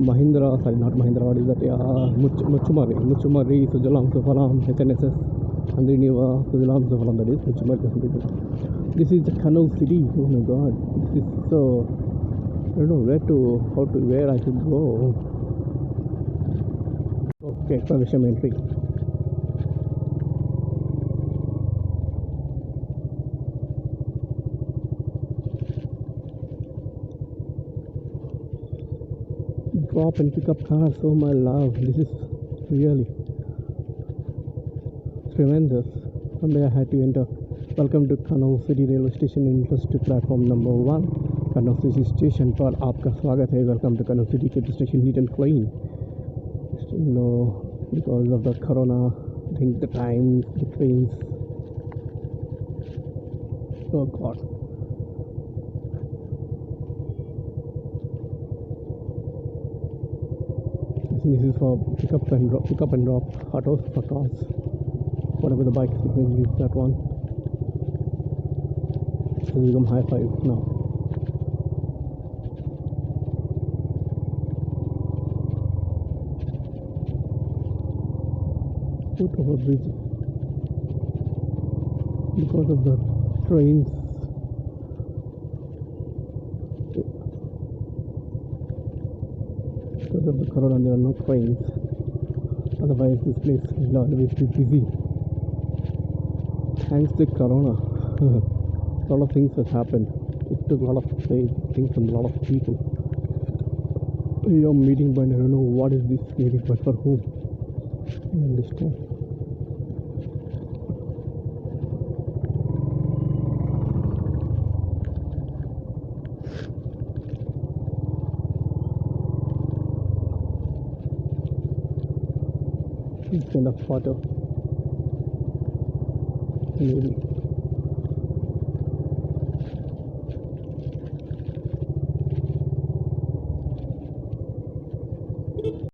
Mahindra, sorry, not Mahindra, what is that? Yeah, Muchumari, Sujalam, Sufalam, HNSS, Andriniva, Sujalam, Sufalam, that is Muchumari. This is the Kurnool city. Oh my god, this is so. I don't know where I should go. Okay, permission entry. Drop and pick up cars. Oh my love, this is really tremendous. Someday I had to enter. Welcome to Kurnool City Railway Station. Interest to platform number 1. Kurnool City Station पर आपका स्वागत है. Welcome to Kurnool City Station, neat and clean. Still no, because of the corona, I think the times, the trains. Oh god. This is for pick up and drop autos for cars. Whatever the bike is, you can use that one. So we become high five now. Foot over bridge because of the trains. Because of the corona, there are no trains. Otherwise, this place will always be busy. Thanks to corona, a lot of things have happened. It took a lot of things from a lot of people. Your meeting point, I don't know what is this meeting point for whom. I understand. This kind of photo, maybe.